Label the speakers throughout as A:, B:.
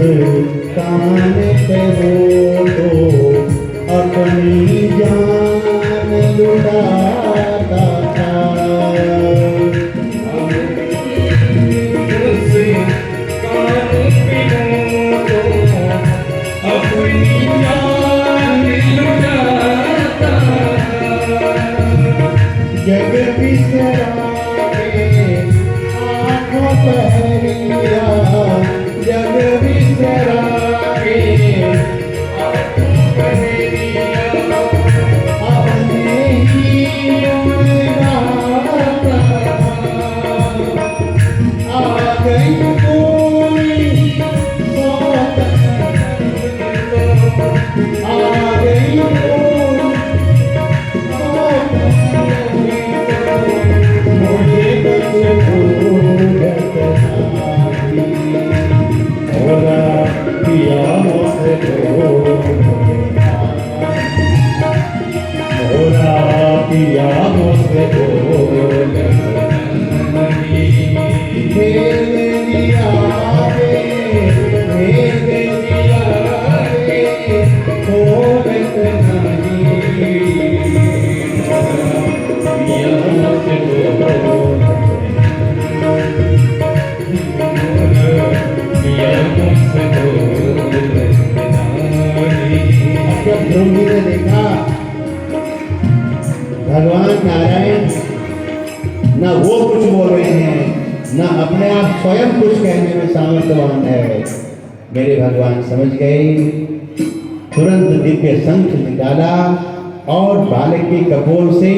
A: कान पे हो तो अपनी जान लुटाता था। जग बिसरा के आँखों पहरिया, जग बिसरा के आँखों पहरिया, अपने ही आ गई कोई सौत, आ गई ध्रुव जी ने देखा भगवान नारायण न वो कुछ बोल रहे हैं, न अपने आप स्वयं कुछ कहने में सामर्थ्यवान है। मेरे भगवान समझ गए, तुरंत दिव्य शंख निकाला और बालक के कपोल से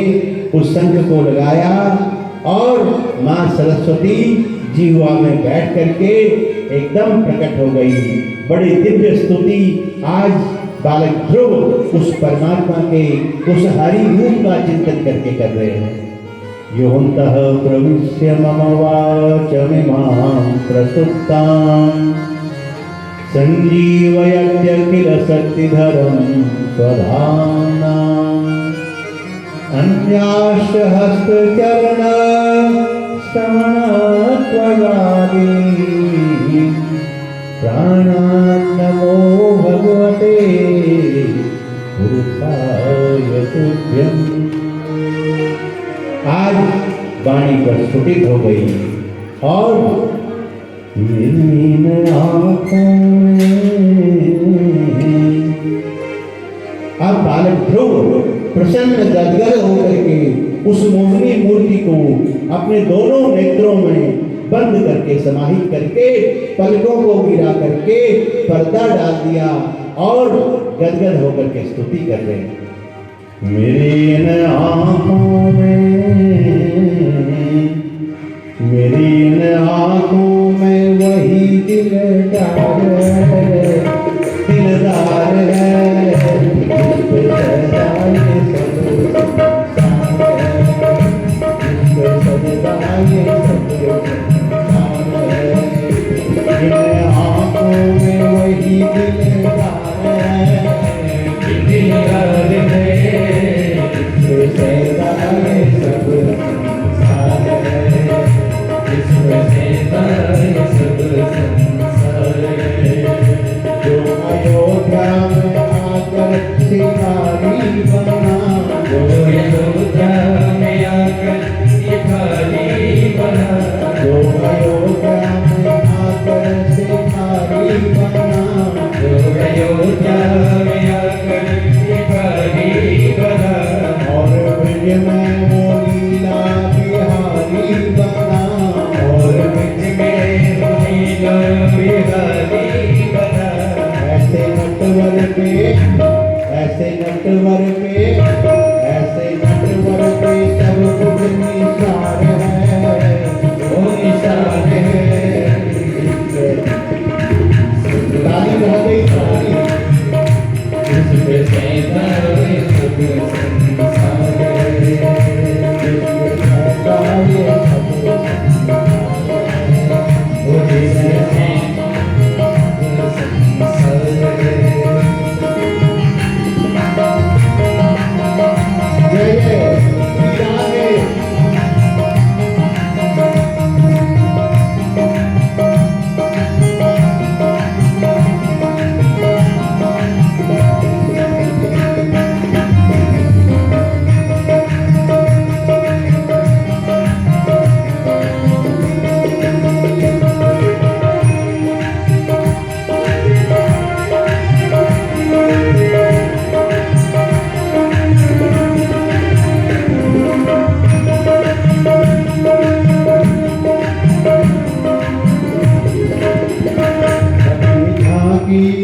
A: उस शंख को लगाया और माँ सरस्वती जीवा में बैठ करके एकदम प्रकट हो गई। बड़ी दिव्य स्तुति आज बालक ध्रुव उस परमात्मा के उस हरि रूप का चिंतन करके कर रहे हैं। योऽन्तः प्रविश्य मम वाचमिमां प्रसुप्तां संजीवयत्यखिल शक्तिधरं स्वधाम्नाम् अन्याश्च हस्तचरण श्रवणत्वगादि प्राणान्नमो भगवते पुरुषाय तुभ्यम्। आज वाणी प्रस्फुटित हो गई और इन आँखों अब बालक ध्रुव प्रसन्न गदगद होकर के उस मोहनी मूर्ति को अपने दोनों नेत्रों में बंद करके समाहित करके पलकों को गिरा करके पर्दा डाल दिया और गदगद होकर के स्तुति कर रहे हैं। मेरी इन आँखों में वही दिलदार है,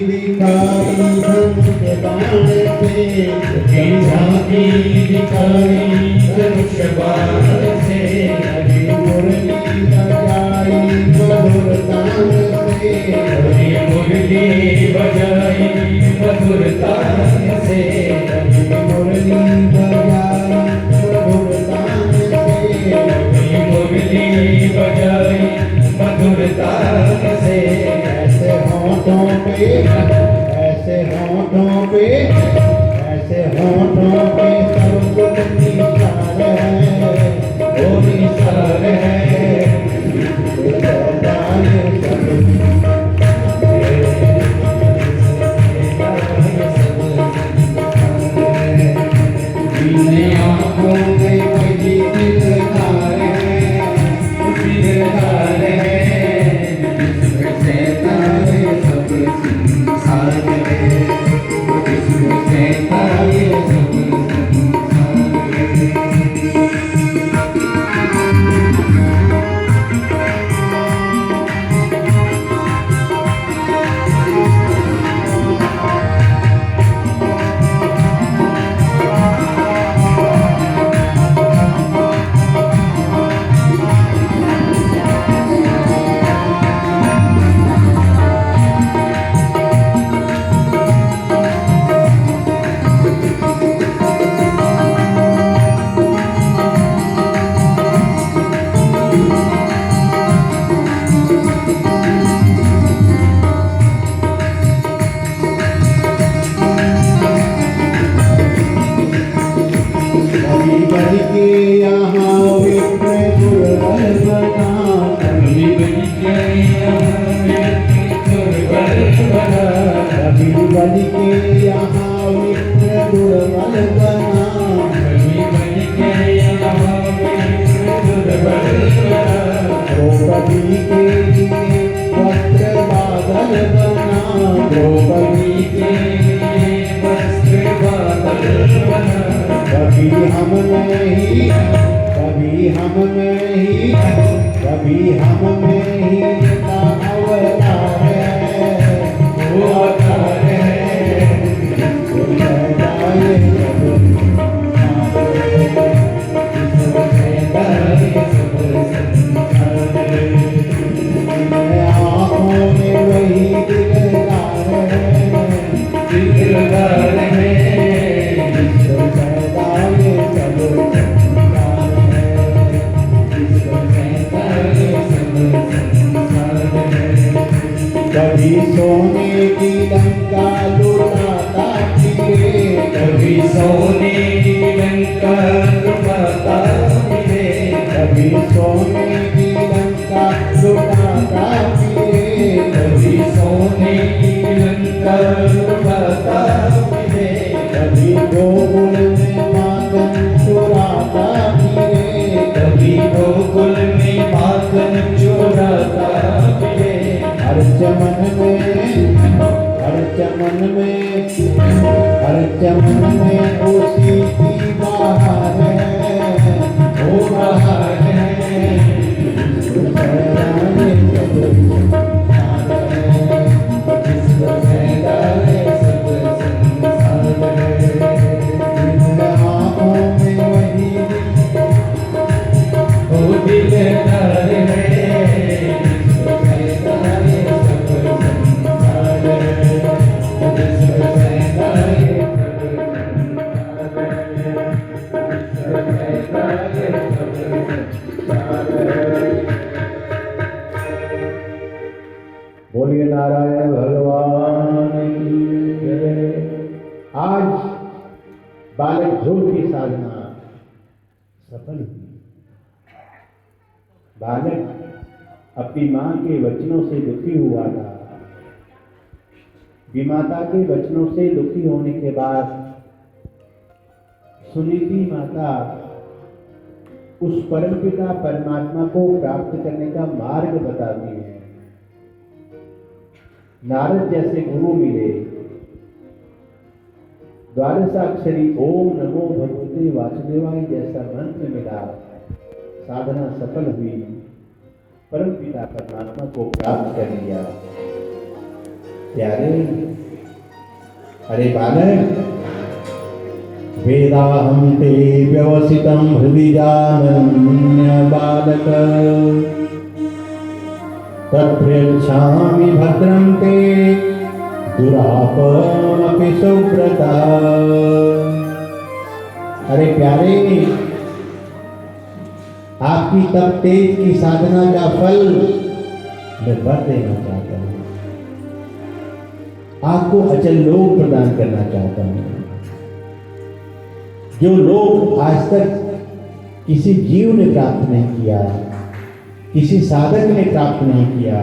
A: दिखाई धनुष बाण से,
B: झांकी दिखाई धनुष बाण से,
A: मुरली बजाई मधुर तान से,
B: मुरली बजाई मधुर तान से,
A: मुरली बजाई मधुर तान से,
B: मुरली बजाई मधुर तान से।
A: ऐसे होठों पे, ऐसे होठों पे, ऐसे होठों पे सब कुछ निसार है,
B: वो निसार है,
A: बिन आँखों में कभी दिलदार है,
B: दिलदार है,
A: शैतान सब संसार है,
B: शैतान सब
A: कभी बन के यहाँ विप्र दुर्बल बना,
B: कभी बन के दुर्बल बना,
A: कभी बन के यहाँ विप्र दुर्बल बना,
B: कभी बन के यहाँ दुर्बल बना,
A: द्रौपदी के लिए वस्त्र बादल बना,
B: द्रौपदी के वस्त्र बादल बना,
A: कभी हम में ही, कभी हम में ही, कभी हम में ही का अवतार है,
B: वो अवतार है,
A: सहजाए सब आँखों में वही दिलदार है,
B: दिलदार है,
A: सहजाए सब संसार है, कभी सोने की लंका लुटाता फिरे,
B: कभी सोने की लंका लुटाता फिरे,
A: कभी सोने की लंका लुटाता फिरे,
B: कभी सोने की लंका लुटाता फिरे,
A: कभी गोकुल में माखन चुराता फिरे,
B: कभी गोकुल में माखन चुराता फिरे,
A: हर चमन में, हर चमन में, हर चमन में उसी की बहार है,
B: वो बाहर है,
A: सहजाए सब संसार है,
B: जिसको सहजाए सब संसार है,
A: आँखों में वही
B: वो दिलदार है, जिसको सहजाए सब संसार है, जिसको सहजाए
A: बोलिए नारायण भगवान की जय। आज बालक ध्रुव की साधना सफल हुई। बालक अपनी मां के वचनों से दुखी हुआ था। विमाता के वचनों से दुखी होने के बाद सुनीति माता उस परमपिता परमात्मा को प्राप्त करने का मार्ग बताती है। नारद जैसे गुरु मिले, द्वादशाक्षरी ओम नमो भगवते वासुदेवाय जैसा मंत्र मिला, साधना सफल हुई, परमपिता परमात्मा को प्राप्त कर लिया। प्यारे, अरे बालक, वेदाहं ते व्यवसितं हृदि जानन्य बालक, तत्प्रेक्षामि भद्रं ते दुरापमपि सुव्रता। अरे प्यारे, आपकी तप तेज की साधना का फल मैं वर देना चाहता हूँ, आपको अचल लोक प्रदान करना चाहता हूँ। जो लोग आज तक किसी जीव ने प्राप्त नहीं किया, किसी साधक ने प्राप्त नहीं किया,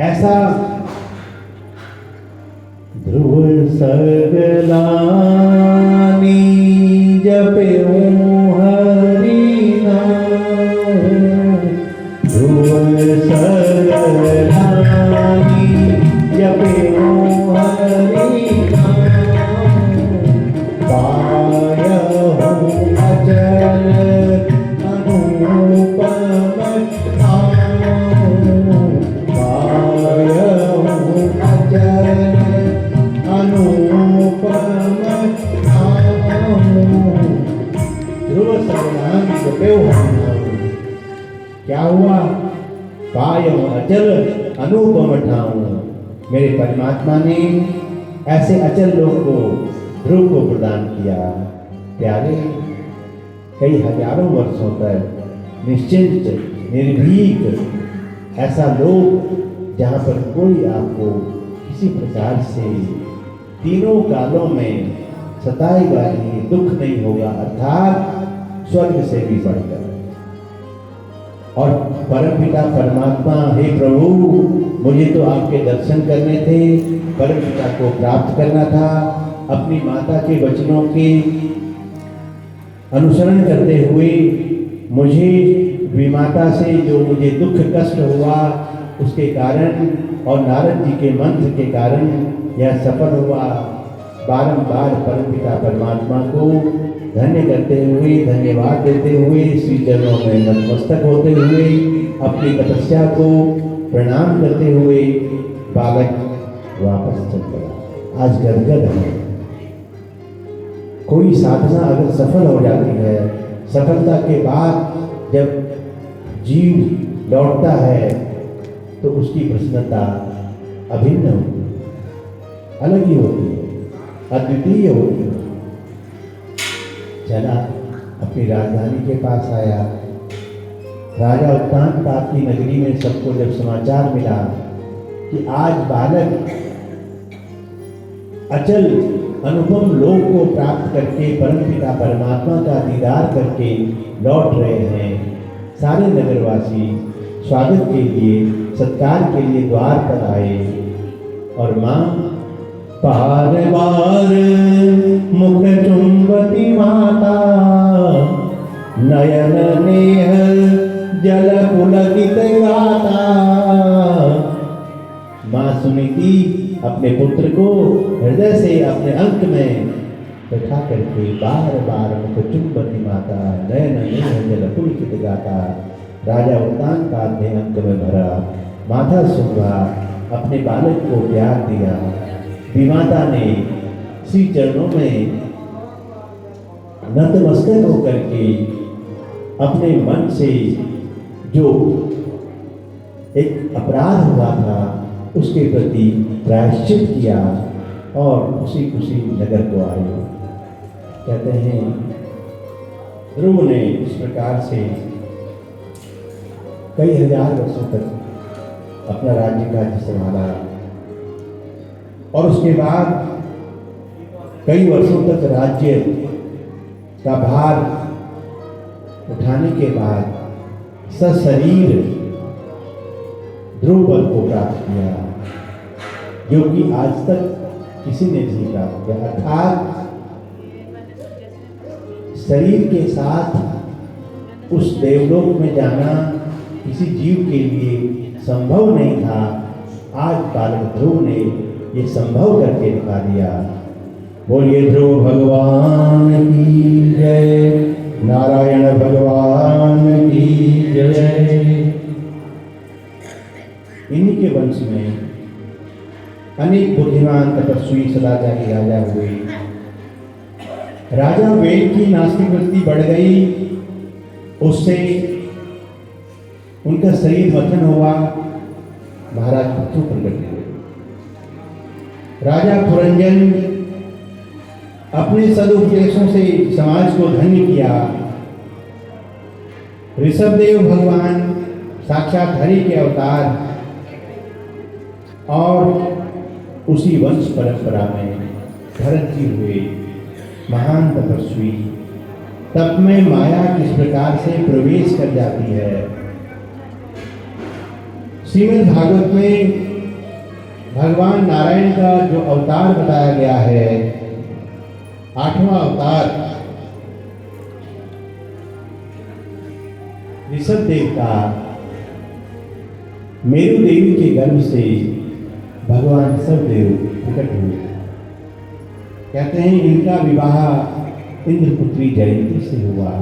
A: ऐसा ध्रुव सगलानी जपयो हरि नाम, ध्रुव सगलानी जपयो हरि नाम, पायहु अचल अनुपम धाम, पायहु अचल अनुपम धाम। ध्रुव सगलानी जपयो हरि नाम, क्या हुआ? पायहु अचल अनुपम धाम। मेरे परमात्मा ने ऐसे अचल लोक को, ध्रुव को प्रदान किया। प्यारे, कई हजारों वर्षों तक निश्चिंत निर्भीक ऐसा लोक जहाँ पर कोई आपको किसी प्रकार से तीनों कालों में सताएगा नहीं, दुख नहीं होगा, अर्थात स्वर्ग से भी बढ़कर। और परमपिता परमात्मा, हे प्रभु, मुझे तो आपके दर्शन करने थे, परमपिता को प्राप्त करना था, अपनी माता के वचनों के अनुसरण करते हुए मुझे विमाता से जो मुझे दुख कष्ट हुआ उसके कारण और नारद जी के मंत्र के कारण यह सफल हुआ। बारंबार परमपिता परमात्मा को धन्य करते हुए, धन्यवाद देते हुए, श्री चरणों में नतमस्तक होते हुए, अपनी तपस्या को प्रणाम करते हुए बालक वापस चल पड़ा। आज गदगद है। कोई साधना अगर सफल हो जाती है, सफलता के बाद जब जीव लौटता है तो उसकी प्रसन्नता अभिन्न होती है, अलग ही होती है, अद्वितीय होती है। चला अपनी राजधानी के पास आया। राजा उत्तानपाद की नगरी में सबको जब समाचार मिला कि आज बालक अचल अनुपम लोक को प्राप्त करके परमपिता परमात्मा का दीदार करके लौट रहे हैं, सारे नगरवासी स्वागत के लिए, सत्कार के लिए द्वार पर आए। और माँ पार बार मुख चुंबती माता, नयन नेह जल पुलकित गाता। माँ सुनीति अपने पुत्र को हृदय से अपने अंक में बैठा करके बार बार मुख चुंबती माता, नयन नेह जल पुलकित गाता। राजा उत्तानपाद ने अंक में भरा, माथा सूंघा, अपने बालक को प्यार दिया। विमाता ने श्री चरणों में नतमस्तक होकर के अपने मन से जो एक अपराध हुआ था उसके प्रति प्रायश्चित किया और खुशी खुशी नगर को आए। कहते हैं ध्रुव ने इस प्रकार से कई हजार वर्षों तक अपना राज्य काज संभाला और उसके बाद कई वर्षों तक राज्य का भार उठाने के बाद सशरीर ध्रुव पद को प्राप्त किया, जो कि आज तक किसी ने नहीं प्राप्त किया। अर्थात शरीर के साथ उस देवलोक में जाना किसी जीव के लिए संभव नहीं था। आज बालक ध्रुव ने ये संभव करके दिखा दिया। बोलिए ध्रुव भगवान की जय, नारायण भगवान की जय। इन्हीं के वंश में अनेक बुद्धिमान तपस्वी सदाचारी राजा हुए। राजा वेल की नास्तिक वृत्ति बढ़ गई, उससे उनका शरीर मथन हुआ, महाराज पुत्र प्रकट हुए। राजा पुरंजन अपने सदुपदेशों से समाज को धन्य किया। ऋषभदेव भगवान साक्षात हरि के अवतार और उसी वंश परंपरा में भरत जी हुए महान तपस्वी। तप में माया किस प्रकार से प्रवेश कर जाती है। श्रीमद् भागवत में भगवान नारायण का जो अवतार बताया गया है, 8वां अवतार ऋषभदेव का, मेरु देवी के गर्भ से भगवान ऋषभदेव प्रकट हुए। कहते हैं इनका विवाह इंद्रपुत्री जयंती से हुआ।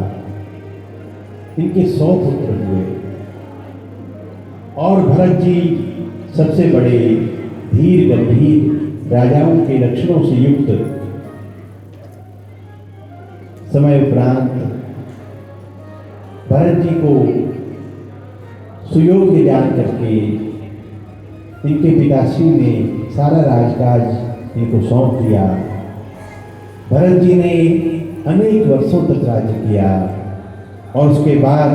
A: इनके 100 पुत्र हुए और भरत जी सबसे बड़े धीर गंभीर राजाओं के लक्षणों से युक्त समय उपरांत भरत जी को सुयोग्य जान करके इनके पिताश्री ने सारा राजकाज इनको सौंप दिया। भरत जी ने अनेक वर्षों तक राज्य किया और उसके बाद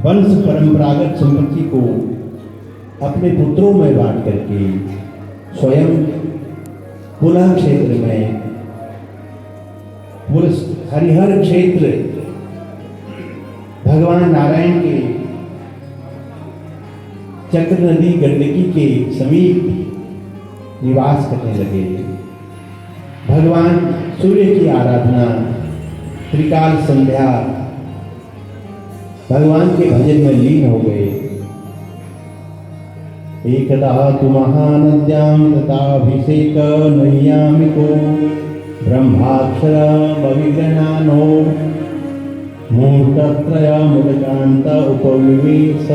A: वंश परंपरागत संपत्ति को अपने पुत्रों में बांट करके स्वयं पुलह क्षेत्र में हरिहर क्षेत्र भगवान नारायण के चक्र नदी गंडकी के समीप निवास करने लगे। भगवान सूर्य की आराधना, त्रिकाल संध्या, भगवान के भजन में लीन हो गए। एकदा तु महानद्यां तथाभिषेक नैयामिको ब्रह्माक्षरमविगणानो मूर्तत्रयमुदकान्त उपविवेश।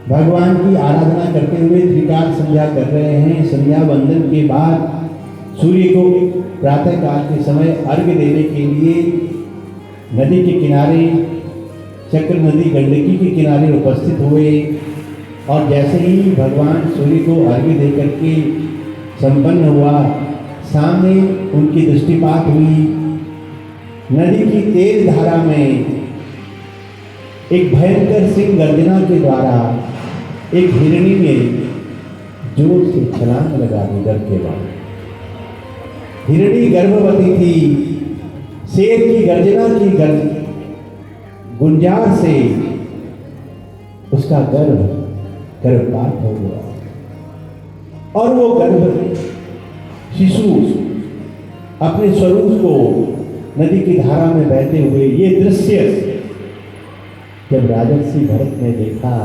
A: भगवान की आराधना करते हुए त्रिकाल संध्या कर रहे हैं। संध्या वंदन के बाद सूर्य को प्रातः काल के समय अर्घ्य देने के लिए नदी के किनारे, चक्र नदी गंडकी के किनारे उपस्थित हुए और जैसे ही भगवान सूर्य को अर्घ्य दे करके संपन्न हुआ, सामने उनकी दृष्टिपात हुई। नदी की तेज धारा में एक भयंकर सिंह गर्जना के द्वारा एक हिरणी ने जोर से छलांग लगा दी। डर के बाद हिरणी गर्भवती थी। शेर की गर्जना की गुंजार से उसका गर्भपात हो गया और वो गर्भ शिशु अपने स्वरूप को नदी की धारा में बहते हुए, ये दृश्य जब राजर्षि भरत ने देखा,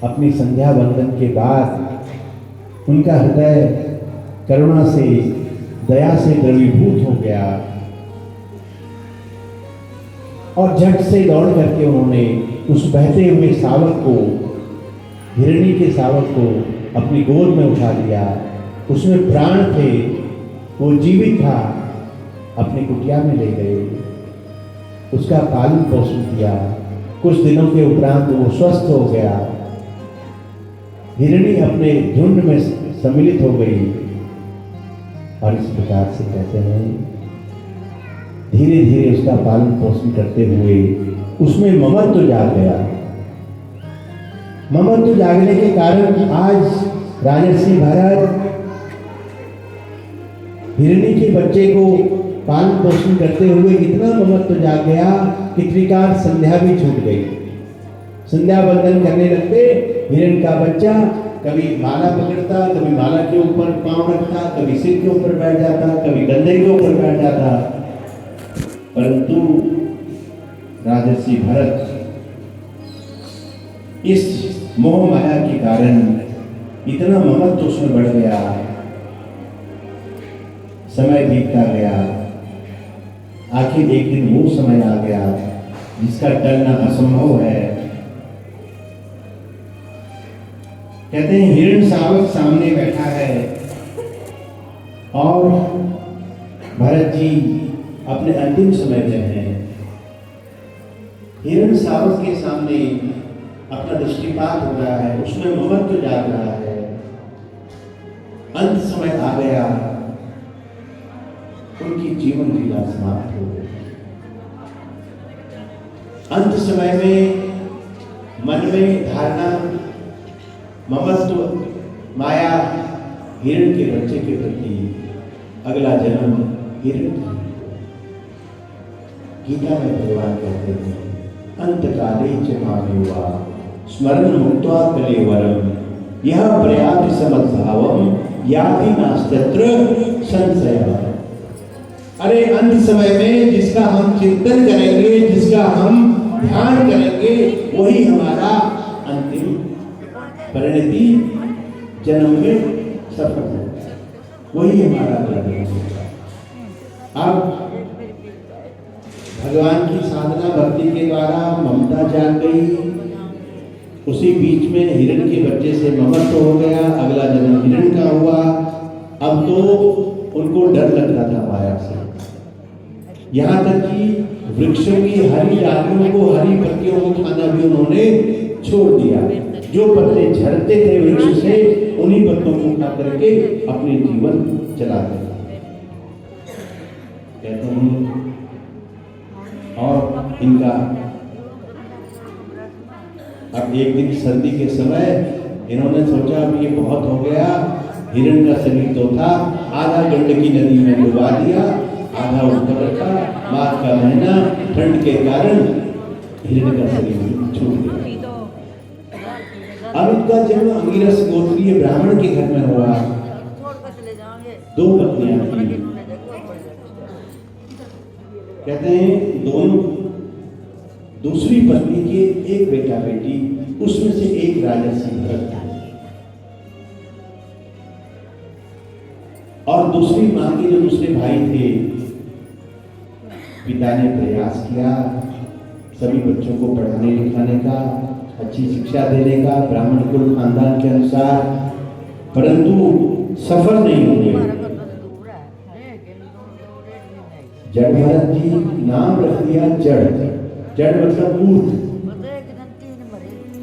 A: अपनी संध्या वंदन के बाद उनका हृदय करुणा से, दया से द्रवीभूत हो गया और झट से दौड़ करके उन्होंने उस बहते हुए शावक को, हिरणी के शावक को अपनी गोद में उठा लिया। उसमें प्राण थे, वो जीवित था, अपनी कुटिया में ले गए, उसका पालन पोषण किया। कुछ दिनों के उपरांत वो स्वस्थ हो गया। हिरणी अपने झुंड में सम्मिलित हो गई और इस प्रकार से कहते हैं धीरे धीरे उसका पालन पोषण करते हुए उसमें ममत्व जाग गया। ममत्व जागने के कारण आज राजर्षि भरत हिरणी के बच्चे को पालन पोषण करते हुए इतना ममत्व जाग गया कि त्रिकाल संध्या भी छूट गई। संध्या वंदन करने लगते, हिरण का बच्चा कभी माला पकड़ता, कभी माला के ऊपर पांव रखता, कभी सिर के ऊपर बैठ जाता, कभी कंधे के ऊपर बैठ जाता। परंतु राजर्षि भरत इस मोह माया के कारण इतना ममत्व उसमें बढ़ गया। समय बीतता गया, आखिर एक दिन वो समय आ गया जिसका टलना असंभव है। कहते हैं हिरण शावक सामने बैठा है और भरत जी अपने अंतिम समय में हैं। हिरण शावक के सामने अपना दृष्टिपात हो रहा है, उसमें ममत्व जाग रहा है। अंत समय आ गया, उनकी जीवन लीला समाप्त हो गई। अंत समय में मन में धारणा, ममत्व, माया, हिरण के बच्चे के प्रति अगला जन्म हिरण का। गीता में भगवान कहते हैं अंतकाले च मामेवा स्मरण मुक्त्वा कलेवरम यह प्रयाति समद्भावम याति नास्त्यत्र संशयः। अरे अंत समय में जिसका हम चिंतन करेंगे, जिसका हम ध्यान करेंगे, वही हमारा अंतिम परिणति जन्म में सफल होगा, वही हमारा परिणति होगा। अब भगवान की साधना भक्ति के द्वारा ममता जाग गई, उसी बीच में हिरण के बच्चे से ममत्व हो गया, अगला जन्म हिरण का हुआ। अब तो उनको डर लग रहा था माया से, यहाँ तक कि वृक्षों की हरी डालियों को, हरी पत्तियों को खाना भी उन्होंने छोड़ दिया। जो पत्ते झड़ते थे वृक्ष से, उन्हीं पत्तों को खा करके अपने जीवन चलाते कहते हैं। और इनका अब एक दिन सर्दी के समय इन्होंने सोचा अब ये बहुत हो गया, हिरण का शरीर तो था, आधा गंडकी नदी में डुबा दिया, आधा ऊपर रखा। माघ का महीना, ठंड के कारण हिरण का शरीर छूट गया। अब इनका जन्म अंगिरस गोत्रीय ब्राह्मण के घर में हुआ। 2 पत्नियां थी। कहते हैं दोनों, दूसरी पत्नी के एक बेटा बेटी, उसमें से एक राजर्षि भरत था और दूसरी मां के जो दूसरे भाई थे, पिता ने प्रयास किया सभी बच्चों को पढ़ाने लिखाने का, अच्छी शिक्षा देने का ब्राह्मण कुल खानदान के अनुसार, परंतु सफल नहीं हुए। जड़ भरत जी नाम रख दिया जड़। जड़ मतलब मूर्ख।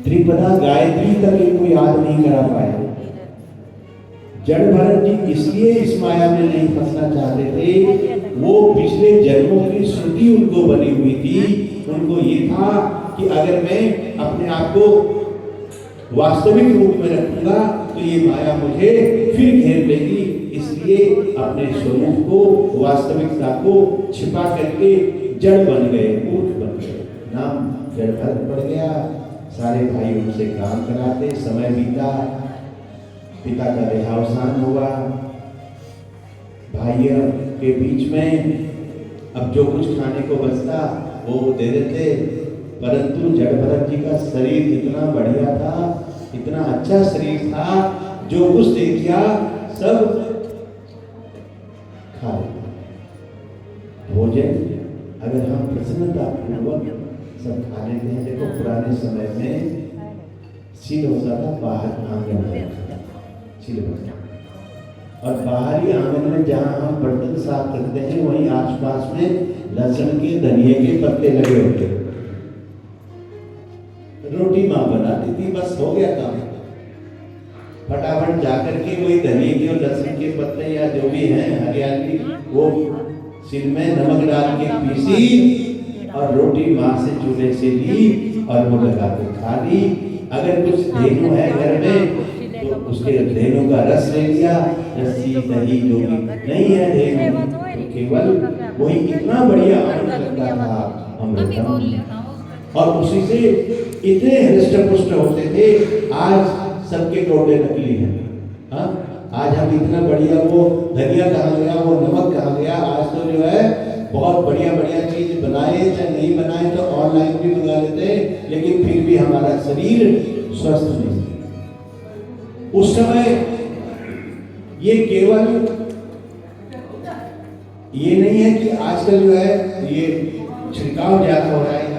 A: त्रिपदा गायत्री तक इनको याद नहीं करा पाए। जड़ भरत जी इसलिए इस माया में नहीं फंसना चाहते थे, वो पिछले जन्मों की श्रुति उनको बनी हुई थी। उनको ये था कि अगर मैं अपने आप को वास्तविक रूप में रखूंगा तो ये माया मुझे फिर घेर लेगी, इसलिए अपने स्वरूप को, वास्तविकता को छिपा करके जड़ बन गए, मूर्ख बन गए। नाम जड़ भरत पड़ गया। सारे भाई उनसे काम कराते, समय बीता, पिता का देहावसान हुआ। भाइयों के बीच में अब जो कुछ खाने को बचता वो दे देते, परंतु जड़ भरत जी का शरीर इतना बढ़िया था, इतना अच्छा शरीर था, जो कुछ दे दिया सब खा लिया। भोजन अगर हम प्रसन्नता पूर्वक सब खा लेते हैं। देखो पुराने समय में सील होता था, बाहर आंगन में सील होता, और बाहरी आंगन में जहाँ हम बर्तन साफ करते हैं वहीं आसपास में लहसुन के, धनिये के पत्ते लगे होते। रोटी माँ बनाती थी, बस हो गया काम। फटाफट जाकर के वही धनिये के और लहसुन के पत्ते या जो भी हैं हरियाली, वो सिल में नमक डाल के पीसी और रोटी माँ से चूल्हे से ली और वो लगा के खा ली। अगर कुछ धेनु है घर में तो उसके धेनु का रस ले लिया, लस्सी दही जो भी नहीं है धेनु, तो केवल वही इतना बढ़िया आनंद लगता था अमृतम। और उसी से इतने हृष्ट पुष्ट होते थे। आज सबके टोटे नकली हैं। हाँ, आज हम इतना बढ़िया, वो धनिया कहाँ गया, वो नमक कहाँ गया। आज तो जो है बहुत बढ़िया बढ़िया चीज बनाए चाहे नहीं बनाए तो ऑनलाइन भी मंगा लेते हैं, लेकिन फिर भी हमारा शरीर स्वस्थ नहीं। उस समय ये केवल ये नहीं है कि आजकल जो है ये छिड़काव ज्यादा हो रहा है,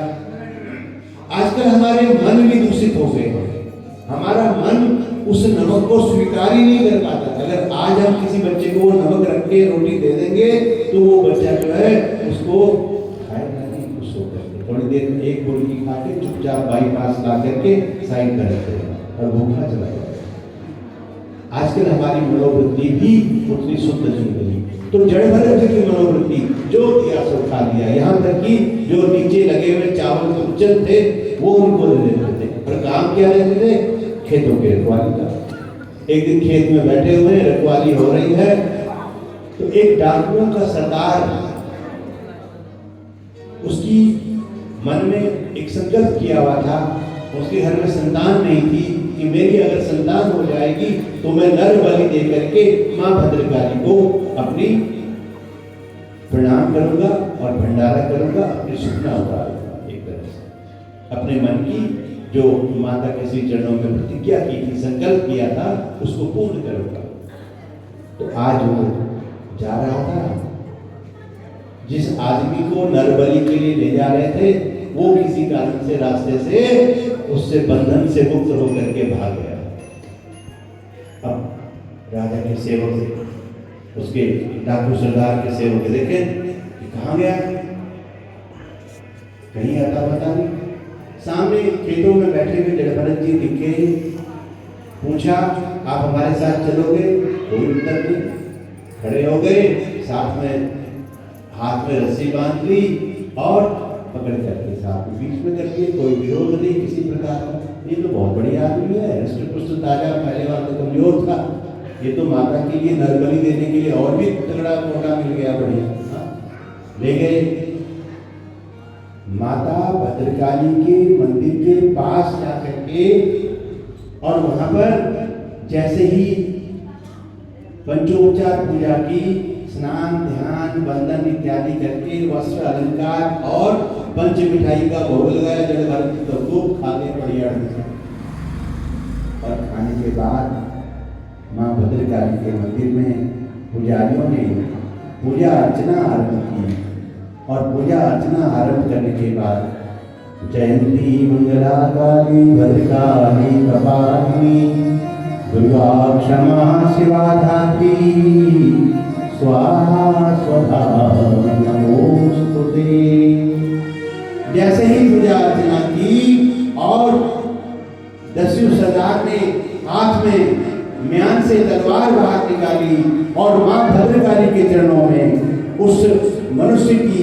A: आजकल हमारे मन भी दूषित हो गए हैं। हमारा मन उस नमक को स्वीकार ही नहीं कर पाता। अगर आज हम किसी बच्चे को वो नमक रख के रोटी दे देंगे तो वो बच्चा जो है उसको खाएगा नहीं, खुश होकर के थोड़ी देर एक गोली खा के चुपचाप बाईपास ला करके साइड कर देगा और भूखा चला जाएगा। आजकल हमारी मनोवृत्ति भी उतनी शुद्ध नहीं रही। तो जड़ भरत जी की मनोवृत्ति जो दिया सो खा लिया, यहाँ तक कि जो नीचे लगे हुए चावल के उच्चन थे वो उनको दे देते थे। और काम क्या रहते थे? खेतों की रखवाली का। एक दिन खेत में बैठे हुए रखवाली हो रही है तो एक डाकुओं का सरदार, उसकी मन में एक संकल्प किया हुआ था। उसके घर में संतान नहीं थी कि मेरी अगर संतान हो जाएगी तो मैं नर बलि दे करके मां भद्रकाली को अपनी प्रणाम करूंगा और भंडारा करूंगा, अपनी सुखना उतारूंगा। एक तरह से अपने मन की जो माता के श्री चरणों में प्रतिज्ञा की थी, संकल्प किया था, उसको पूर्ण करूंगा। तो आज वो जा रहा था, जिस आदमी को नरबलि के लिए ले जा रहे थे वो किसी कारण से रास्ते से उससे बंधन से मुक्त होकर के भाग गया। अब राजा के सेवक उसके डाकू सरदार के सेवक देखे कि कहाँ गया, कहीं आता पता नहीं। सामने खेतों में बैठे हुए जड़ भरत जी दिखे, पूछा आप हमारे साथ चलोगे? कोई उत्तर नहीं। खड़े हो गए, साथ में हाथ में रस्सी बांध ली और पकड़ करके साथ में बीच में करके, कोई विरोध नहीं किसी प्रकार का। ये तो बहुत बढ़िया आदमी है, हृष्ट पुष्ट ताजा, पहले बार तो कमजोर था, ये तो माता के लिए नरबलि देने के लिए और भी तगड़ा मौका मिल गया, बढ़िया। ले गए माता भद्रकाली के मंदिर के पास जाकर के, और वहां पर जैसे ही पंचोपचार पूजा की, स्नान ध्यान वंदन इत्यादि करके वस्त्र अलंकार और पंच मिठाई का भोग लगाया जड़ भरत तो खूब खाते बढ़िया। और खाने के बाद मां भद्रकाली के मंदिर में पुजारियों ने पूजा अर्चना आरंभ की। और पूजा अर्चना आरंभ करने के बाद जयंती मंगला काली भद्रकाली कपालिनी दुर्गा क्षमा शिवा धात्री स्वाहा स्वधा नमोस्तुते। जैसे ही पूजा अर्चना की और दस्यु सरदार ने हाथ में म्यान से तलवार बाहर निकाली और मां भद्रकाली के चरणों में उस मनुष्य की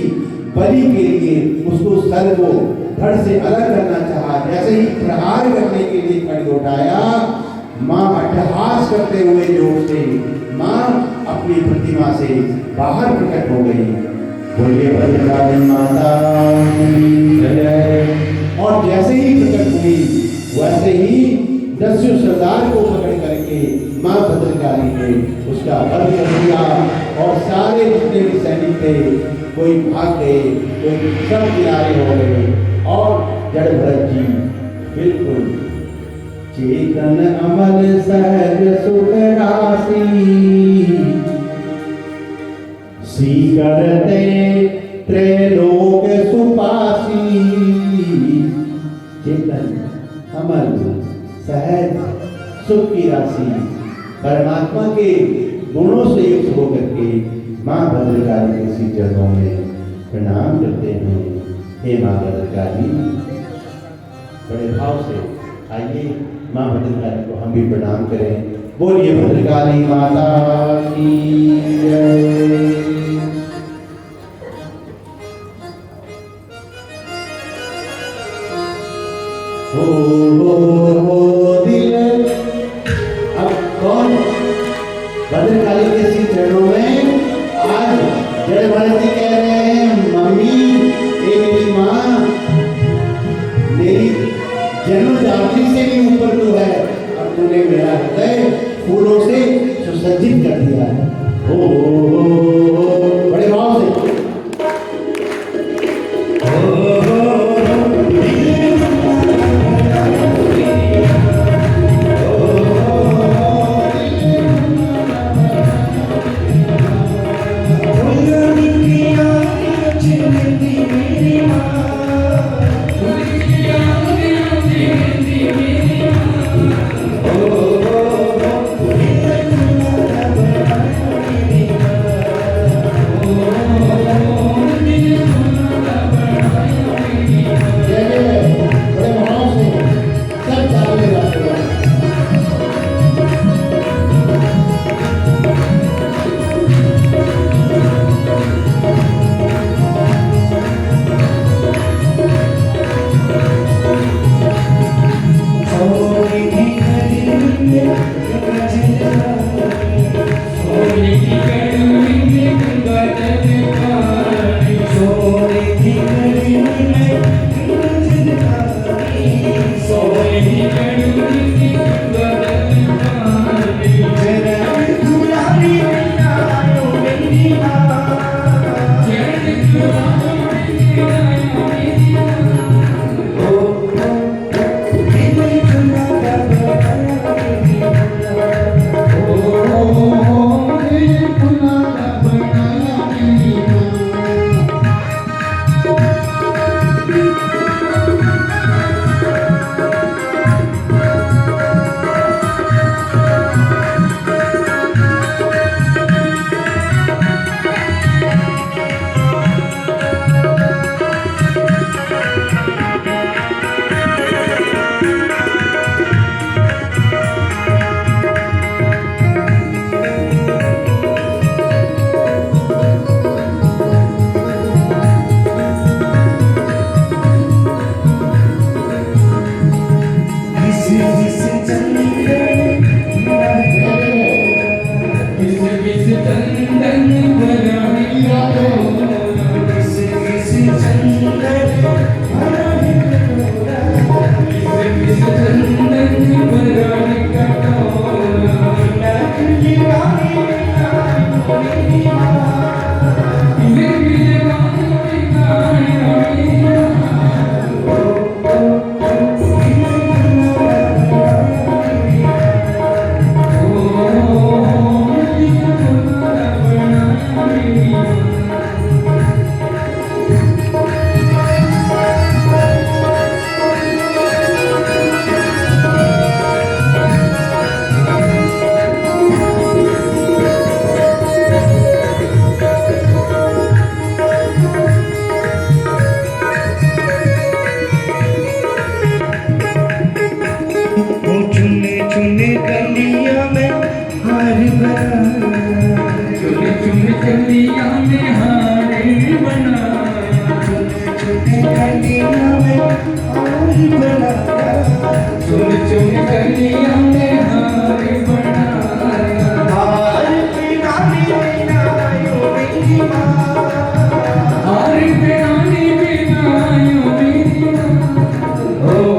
A: बलि के लिए उसको सर को धड़ से अलग करना चाहा। जैसे ही प्रहार करने के लिए खड्ग उठाया, मां अट्टहास करते हुए जोर से मां अपनी प्रतिमा से बाहर प्रकट हो गई। बोलिए भद्रकाली माता की जय। और जैसे ही प्रकट हुई वैसे ही दस्यु सरदार को पकड़ करके मां भद्रकाली ने उसका वध कर दिया। और सारे जितने भी सैनिक थे कोई भाग गए, कोई सब किनारे हो गए। और जड़ भरत जी बिल्कुल चेतन अमल सहज सुख राशि स्वीकरते त्रैलोक सुपासी। चेतन अमल सहज सुख की राशि परमात्मा के गुणों से युक्त होकर के मां भद्रकाली के श्री चरणों में प्रणाम करते हैं। हे मां भद्रकाली, बड़े भाव से आइए मां भद्रकाली को हम भी प्रणाम करें। बोलिए भद्रकाली माता की जय। हो दिल अब कौन भद्रकाली के श्री चरणों में आज जड़ भरत जी कह रहे हैं, मम्मी ये मेरी माँ, मेरी जन्म दात्री से भी ऊपर तो है, अब तूने मेरा हृदय फूलों से सुसज्जित कर दिया है। ओ
B: सोने की कड़ी में गंगा जल पानी, सोने की कड़ी में गंगा जल पानी, सोने की कड़ी में गंगा जल पानी, जरा दुलारी बिना आयो मेरी माँ, जरा दुलारी बिना आयो मेरी माँ, ओ दिल चुना चुने चुने कलिया में हार बना, चुने चुने कलिया में हार बना, चुने चुने कलिया में हार बना, चुने चुने कलिया में हार बना, हार पिनानी बिना आयो मेरी माँ, हार पिनानी बिना आयो मेरी माँ, ओ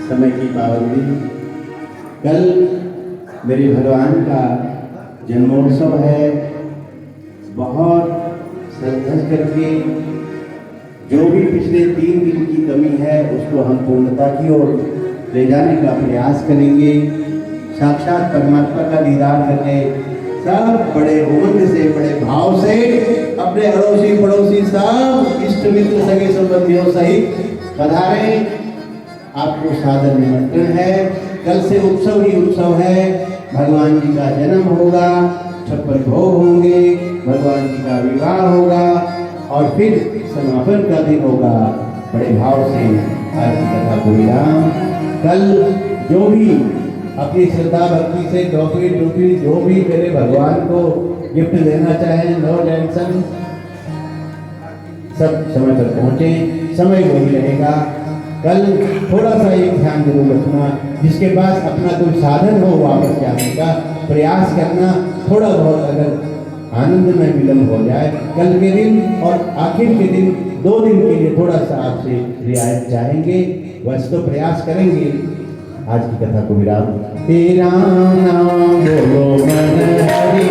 A: समय की पाबंदी। कल मेरे भगवान का जन्मोत्सव है। बहुत सज करके जो भी पिछले 3 दिन की कमी है उसको हम पूर्णता की ओर ले जाने का प्रयास करेंगे। साक्षात परमात्मा का दीदार करने सब बड़े उमंग से, बड़े भाव से अपने अड़ोसी पड़ोसी सब इष्ट मित्र सगे संबंधियों सहित पधारे। आपको सादर निमंत्रण है। कल से उत्सव ही उत्सव है। भगवान जी का जन्म होगा, 56 भोग होंगे, भगवान जी का विवाह होगा और फिर समापन का दिन होगा। बड़े भाव से आज की कथा को विराम। कल जो भी अपनी श्रद्धा भक्ति से टोकरी टोकरी जो भी मेरे भगवान को गिफ्ट देना चाहें, नो टेंशन, सब समय पर पहुँचे। समय वही रहेगा। कल थोड़ा सा एक ध्यान जरूर रखना, जिसके पास अपना कोई साधन हो वापस जाने का प्रयास करना। थोड़ा बहुत अगर आनंद में विलम्ब हो जाए, कल के दिन और आखिर के दिन 2 दिन के लिए थोड़ा सा आपसे रियायत चाहेंगे। वैसे तो प्रयास करेंगे। आज की कथा को विराम। तेरा नाम बोलो मन हरि,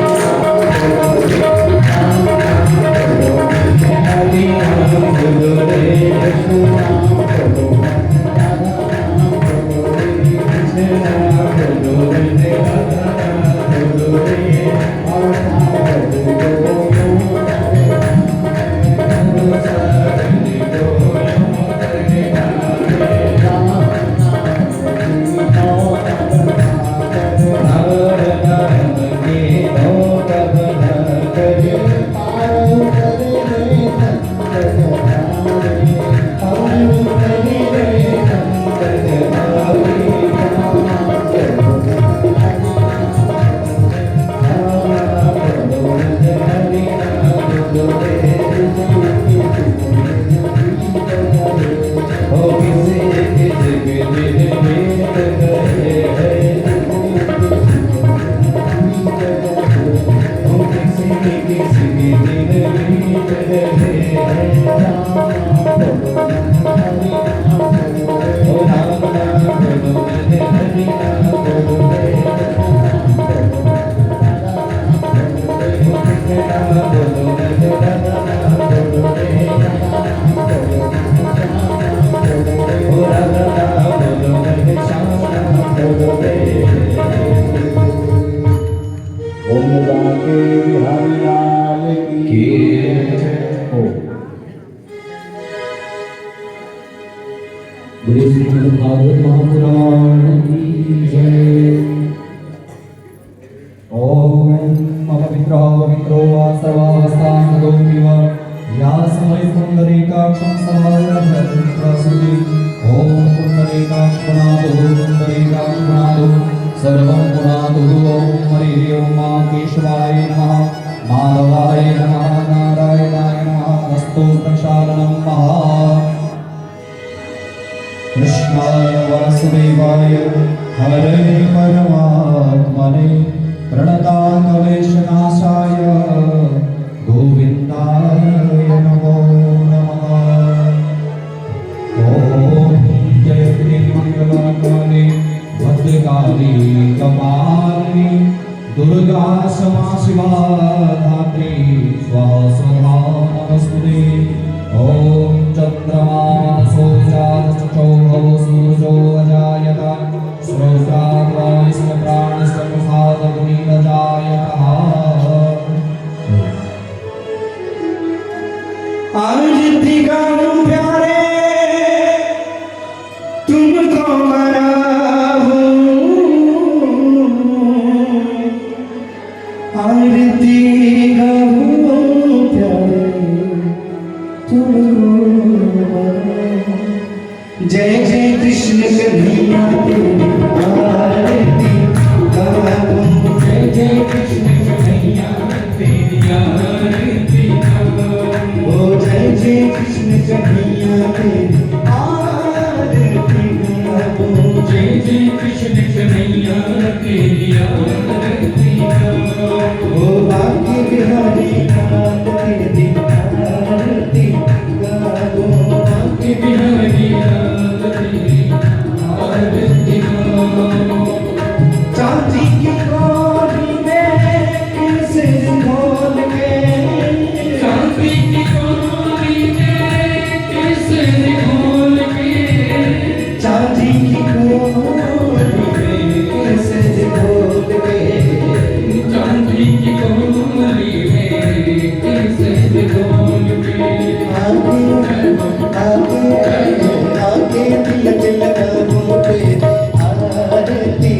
A: हरि नाम बोलो रे कृष्ण नाम बोलो, कृष्ण नाम बोलो रे राधा नाम बोलो रे, और नाम बोलो
B: भागवत महापुराण की जय। ओम पवित्रो वा सर्वावस्थानदोमिव या समय पुंडरीकाक्षं समारभ्यसुति। ओम पुंडरीकाक्षनादो पुंडरीकाक्षनादो सर्वं पुनादो। ओम हरि ओम केशवाय नमः, माधवाय नमः, नारायणाय नमः, अस्तु प्रक्षालनं महा। कृष्णाय वासुदेवाय हरे परमात्मने प्रणताकलेशनाशाय गोविन्दाय नमो नमः। ॐ जयति मङ्गलकाले भद्रकाली कपालिनी दुर्गा क्षमा शिवा धात्री स्वाहा स्वधा नमस्ते। ॐ चन्द्रमासो जातचक्षुः सूर्यो अजायत श्रोत्राद्वा विष्णुप्राणस्य प्रसादमुनिरजायतः। आरती गाऊं प्यारे तुमको मनाऊं, आरती गाऊं प्यारे तुमको मनाऊं। जय जय कृष्ण कन्हैया तेरी आरती गाऊं, जय जय कृष्ण कन्हैया तेरी आरती गाऊं। ओ जय जय कृष्ण कन्हैया तेरी आरती गाऊं, जय जय कृष्ण कन्हैया तेरी आरती गाऊं। ओ बांके बिहारी नाथ तेरी आरती गाऊं, बांके बिहारी नाथ तेरी आके दिल दिल गाऊं तेरी आरती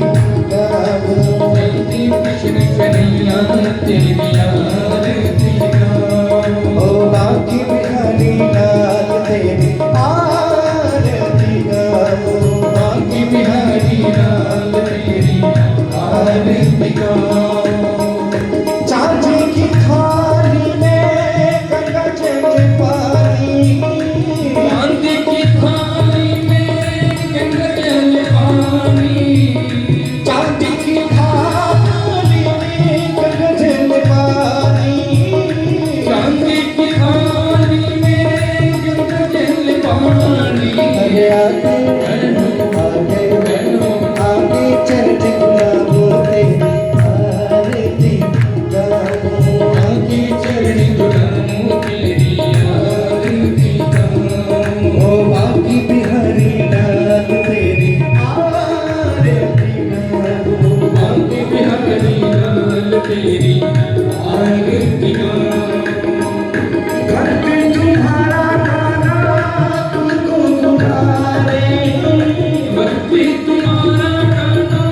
B: गाऊं।
C: जय कृष्ण कन्हैया तेरी आरती गाऊं।
B: ओ बाकी बिहारी लाल तेरी आरती गाऊं।
C: बांके बिहारी लाल तेरी आरती गाऊं।
B: चांदी की थाली में गंगा जल पानी।
C: चांदी की थाली में गंगा जल पानी।
B: चांदी की थाली में गंगा जल पानी।
C: चांदी की थाली में गंगा जल पानी।
B: अरे आगे आगे आगे चल गुलाबों तेरी आरती गाऊं।
C: आगे चरण गुलामों तेरी आरती गाऊं।
B: ओ बाकी बिहारी लाल तेरी आरती गाऊं।
C: बांके बिहारी लाल तेरी आरती गाऊं।
B: घर पे तुम्हारा गाना तुमको पुकारे।
C: भक्ति तुम्हारा गाना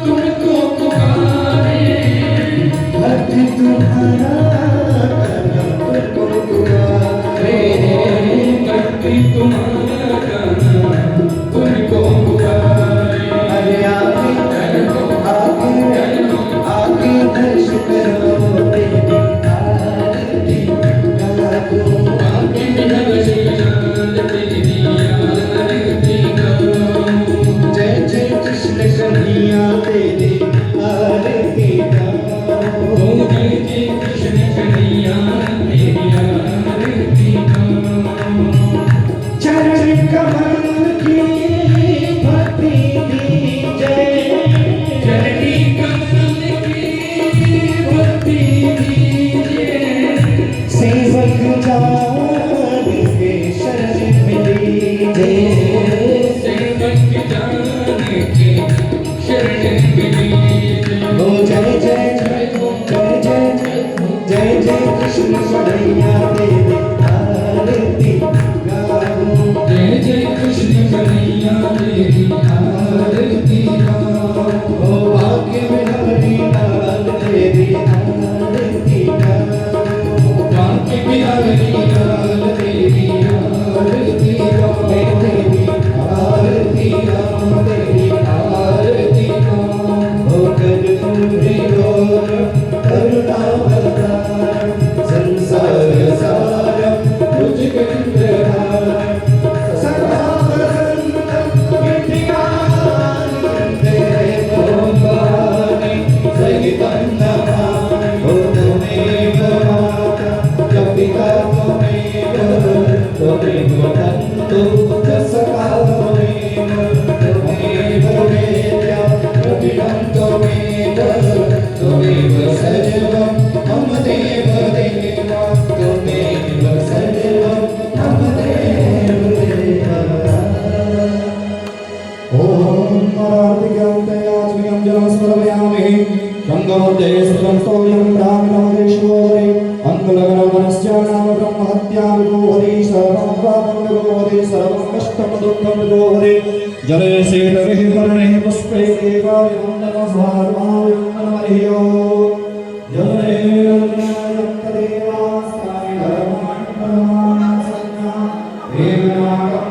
C: तुमको पुकारे।
B: घर पे तुम्हारा गाना तुमको पुकारे।
C: भक्ति तुम्हारा गाना तुमको पुकारे।
B: अरे आगे आगे आगे दर्श करो तेरी आरती गाऊं।
C: बांके बिहारी लाल तेरी आरती गाऊं।
B: जय जय कृष्ण कन्हैया तेरी आरती गाऊं।
C: ओ जय जय कृष्ण कन्हैया तेरी आरती गाऊं।
B: चरण कमल की भक्ति दीजय।
C: चरणी कमल की भक्ति दीजिए।
B: सेवक जान के शरण में लीजिए।
C: सेवक जान के शरण में लीजिए।
B: ओ जय जय जय जय जय जय जय कृष्ण कन्हैया तेरी आरती गाऊं।
C: जय जय कृष्ण कन्हैया तेरी आरती गाऊं।
B: ओ भाग्य बिहारी लाल तेरी आरती गाऊं।
C: बांके बिहारी लाल तेरी आरती गाऊं।
B: तेरी आरती गाऊं। तेरी
C: आरती गाऊं।
B: ओ कर्पूरी गौर करुणावतार संसार सारम
C: तुझ कंठधार
B: सदा वसंतम विद्यानि तेरे भवानी सहितं नमामि। ओ त्वमेव माता च पिता त्वमेव तन्तु च सखा त्वमेव वेद्या द्रविणं त्वमेव सर्वं मम देव देवा त्वमेव सर्वं मम देव देवा। ॐ नरार्तिज्ञान्तयास्मिं जलं स्मरामि। शङ्करोदये सर्वं स्तोयं ब्राह्मणोदेशोरे अङ्गलगनवनस्य नाम ब्रह्महत्या विभोहरे सर्वं पापं सर्वं कष्टं दुःखं विभोहरे। जले शीतभिः वर्णैः पुष्पैः देवाय नमः स्वाहाय नमः। जले देवास्ताय धर्ममण्डलं संज्ञा देवनागं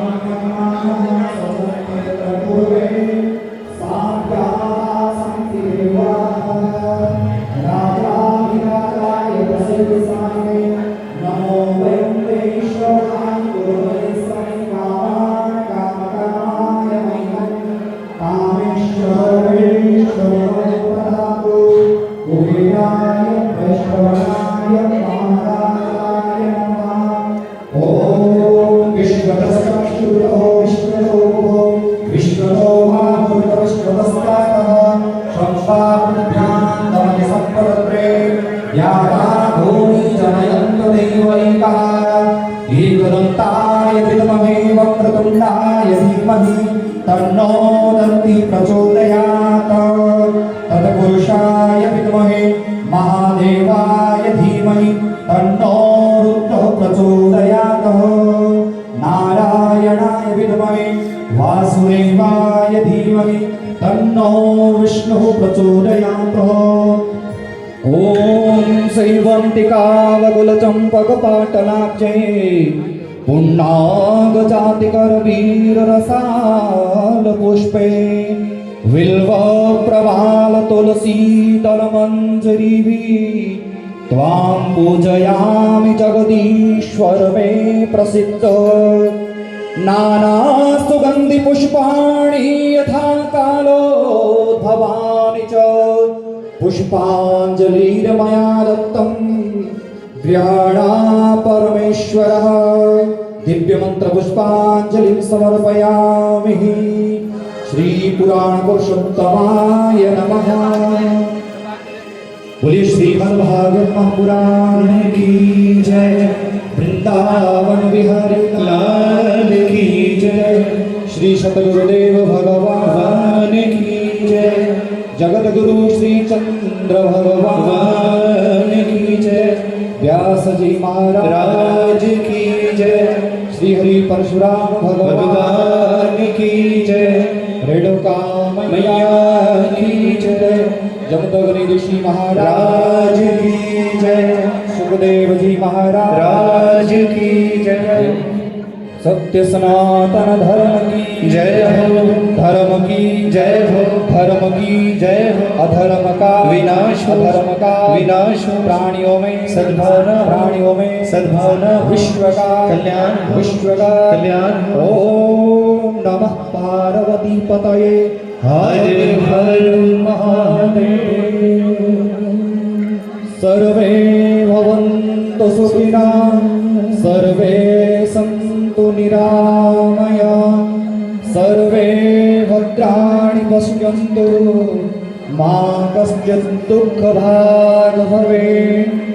B: नमो वेंकटेश्वराय गुरुवे संकामाय कामकामाय मह्यं कामेश्वरेश्वराय प्रदातु कुबेराय वैष्णवाय महाराजाय नमः। ॐ विश्वतस्तुतो विश्वतो विश्वतो महाभूतविश्वतस्तातः संपादभ्यां दमय सम्पदत्रे याता भूमि जनयन्त देवैकः। एकदन्ताय विद्महे वक्रतुण्डाय धीमहि तन्नो दन्ति प्रचोदयात्। तत्पुरुषाय विद्महे महादेवाय धीमहि तन्नो रुद्रः प्रचोदयात्। नारायण विद्महे वासुदेवाय धीमहि तन्नो विष्णुः प्रचोदयात्। ॐ शैवन्तिकावकुलचम्पकपाटलाब्जे पुण्डागजातिकरवीररसालपुष्पे बिल्वप्रभालतुलसीदलमञ्जरीभिः त्वां पूजयामि जगदीश्वर मे प्रसिद्ध। नानासुगन्धिपुष्पाणि यथा कालोद्भवानि च पुष्पाञ्जलिर्मया दत्तं गृहाणा परमेश्वरः। दिव्यमन्त्रपुष्पाञ्जलिं समर्पयामि। श्रीपुराणपुरुषोत्तमाय नमः। बोलिए श्रीमद्भागवत महापुराण की जय। वृंदावन बिहारी लाल की जय। श्री सतगुरुदेव भगवान की जय। जगत गुरु श्री चंद्र भगवान की जय। व्यास जी महाराज की जय। श्री हरि परशुराम भगवान की जय। रेणुका मैया की जय। जमदग्नि ऋषि महाराज की जय। सुखदेव जी महाराज की जय। सत्य सनातन धर्म की जय हो। धर्म की जय हो। धर्म की जय हो। अधर्म का विनाश हो। अधर्म का विनाश हो। प्राणियों में सद्भावना। प्राणियों में सद्भावना। विश्व का कल्याण। विश्व का कल्याण। ओम नमः पार्वती पतये हर हर महादेव। सर्वे भवन्तु सुखिनः। सर्वे सन्तु निरामया। सर्वे भद्राणि पश्यन्तु मा कश्चित् दुःखभाग् भवेत्।